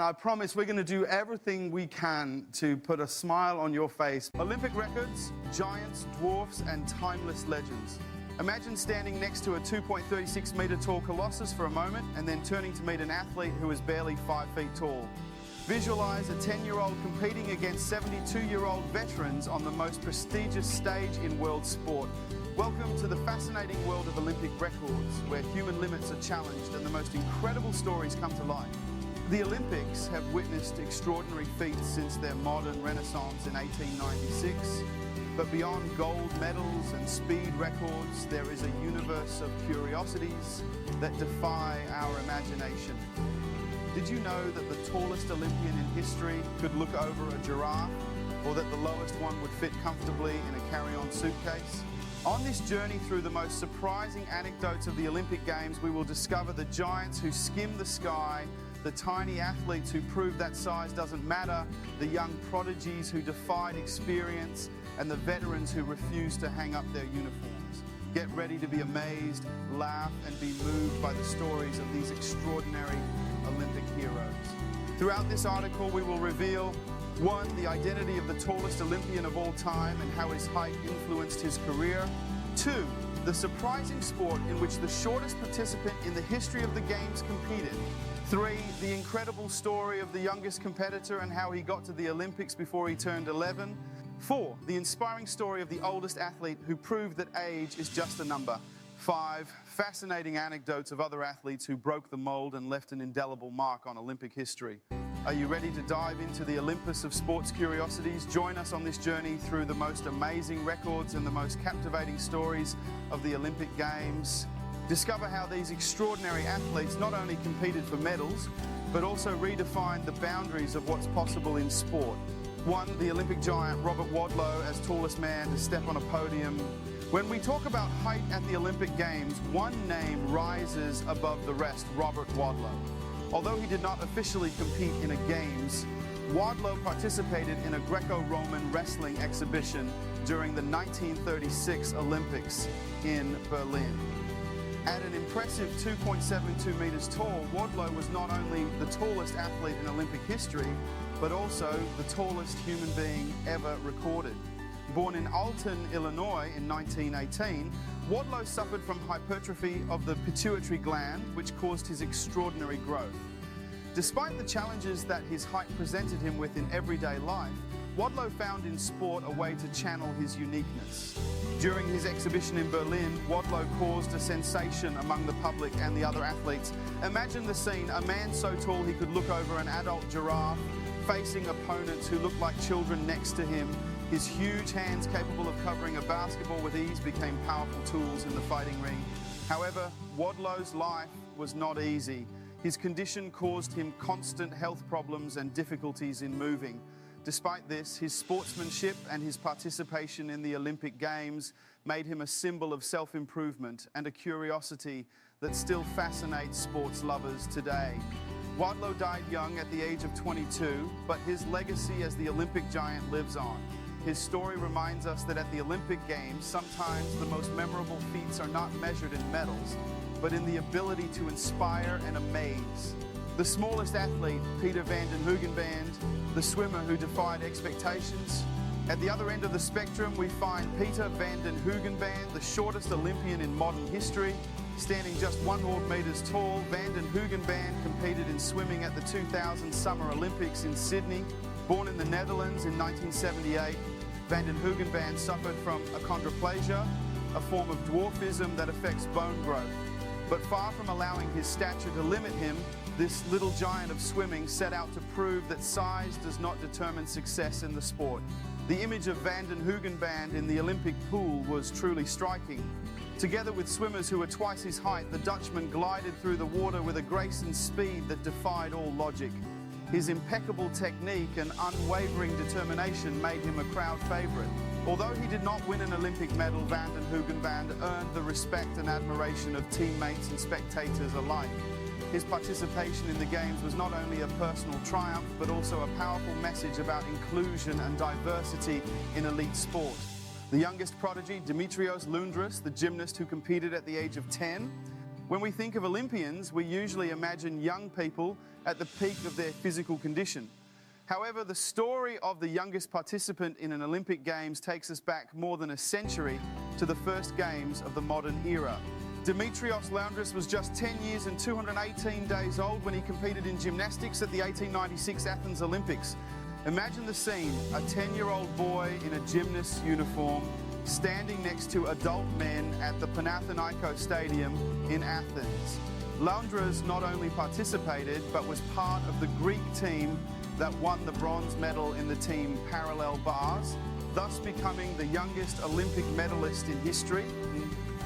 I promise we're going to do everything we can to put a smile on your face. Olympic records, giants, dwarfs, and timeless legends. Imagine standing next to a 2.36 metre tall colossus for a moment and then turning to meet an athlete who is barely 5 feet tall. Visualise a 10-year-old competing against 72-year-old veterans on the most prestigious stage in world sport. Welcome to the fascinating world of Olympic records, where human limits are challenged and the most incredible stories come to light. The Olympics have witnessed extraordinary feats since their modern renaissance in 1896. But beyond gold medals and speed records, there is a universe of curiosities that defy our imagination. Did you know that the tallest Olympian in history could look over a giraffe, or that the lowest one would fit comfortably in a carry-on suitcase? On this journey through the most surprising anecdotes of the Olympic Games, we will discover the giants who skim the sky, the tiny athletes who prove that size doesn't matter, the young prodigies who defied experience, and the veterans who refuse to hang up their uniforms. Get ready to be amazed, laugh, and be moved by the stories of these extraordinary Olympic heroes. Throughout this article, we will reveal 1. The identity of the tallest Olympian of all time and how his height influenced his career. 2. The surprising sport in which the shortest participant in the history of the Games competed. 3. The incredible story of the youngest competitor and how he got to the Olympics before he turned 11. 4. The inspiring story of the oldest athlete who proved that age is just a number. 5. Fascinating anecdotes of other athletes who broke the mold and left an indelible mark on Olympic history. Are you ready to dive into the Olympus of sports curiosities? Join us on this journey through the most amazing records and the most captivating stories of the Olympic Games. Discover how these extraordinary athletes not only competed for medals, but also redefined the boundaries of what's possible in sport. 1. The Olympic giant Robert Wadlow as tallest man to step on a podium. When we talk about height at the Olympic Games, one name rises above the rest: Robert Wadlow. Although he did not officially compete in a Games, Wadlow participated in a Greco-Roman wrestling exhibition during the 1936 Olympics in Berlin. At an impressive 2.72 metres tall, Wadlow was not only the tallest athlete in Olympic history, but also the tallest human being ever recorded. Born in Alton, Illinois in 1918, Wadlow suffered from hypertrophy of the pituitary gland, which caused his extraordinary growth. Despite the challenges that his height presented him with in everyday life, Wadlow found in sport a way to channel his uniqueness. During his exhibition in Berlin, Wadlow caused a sensation among the public and the other athletes. Imagine the scene: a man so tall he could look over an adult giraffe, facing opponents who looked like children next to him. His huge hands, capable of covering a basketball with ease, became powerful tools in the fighting ring. However, Wadlow's life was not easy. His condition caused him constant health problems and difficulties in moving. Despite this, his sportsmanship and his participation in the Olympic Games made him a symbol of self-improvement and a curiosity that still fascinates sports lovers today. Wadlow died young at the age of 22, but his legacy as the Olympic giant lives on. His story reminds us that at the Olympic Games, sometimes the most memorable feats are not measured in medals, but in the ability to inspire and amaze. The smallest athlete, Peter van den Hoogenband, the swimmer who defied expectations. At the other end of the spectrum, we find Peter van den Hoogenband, the shortest Olympian in modern history. Standing just 100 metres tall, van den Hoogenband competed in swimming at the 2000 Summer Olympics in Sydney. Born in the Netherlands in 1978, van den Hoogenband suffered from achondroplasia, a form of dwarfism that affects bone growth. But far from allowing his stature to limit him, this little giant of swimming set out to prove that size does not determine success in the sport. The image of van den Hoogenband in the Olympic pool was truly striking. Together with swimmers who were twice his height, the Dutchman glided through the water with a grace and speed that defied all logic. His impeccable technique and unwavering determination made him a crowd favourite. Although he did not win an Olympic medal, van den Hoogenband earned the respect and admiration of teammates and spectators alike. His participation in the Games was not only a personal triumph, but also a powerful message about inclusion and diversity in elite sport. The youngest prodigy, Dimitrios Lundris, the gymnast who competed at the age of 10, When we think of Olympians, we usually imagine young people at the peak of their physical condition. However, the story of the youngest participant in an Olympic Games takes us back more than a century to the first Games of the modern era. Dimitrios Laundras was just 10 years and 218 days old when he competed in gymnastics at the 1896 Athens Olympics. Imagine the scene, a 10-year-old boy in a gymnast's uniform standing next to adult men at the Panathinaikos Stadium in Athens. Laundras not only participated, but was part of the Greek team that won the bronze medal in the team parallel bars, thus becoming the youngest Olympic medalist in history.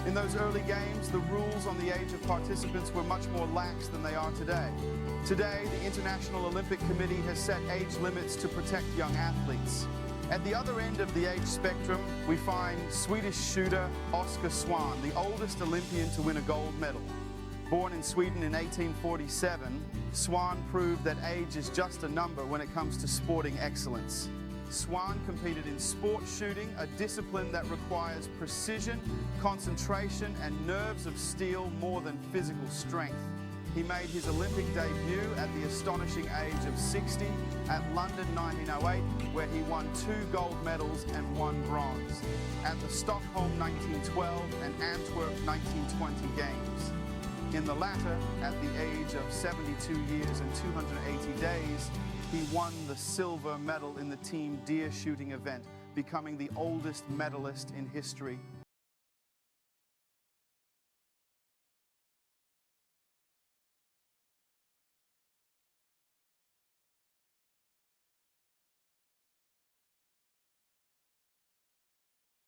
In those early games, the rules on the age of participants were much more lax than they are today. Today, the International Olympic Committee has set age limits to protect young athletes. At the other end of the age spectrum, we find Swedish shooter Oskar Swan, the oldest Olympian to win a gold medal. Born in Sweden in 1847, Swan proved that age is just a number when it comes to sporting excellence. Swan competed in sport shooting, a discipline that requires precision, concentration, and nerves of steel more than physical strength. He made his Olympic debut at the astonishing age of 60 at London 1908, where he won 2 gold medals and 1 bronze, at the Stockholm 1912 and Antwerp 1920 Games. In the latter, at the age of 72 years and 280 days, he won the silver medal in the team deer shooting event, becoming the oldest medalist in history.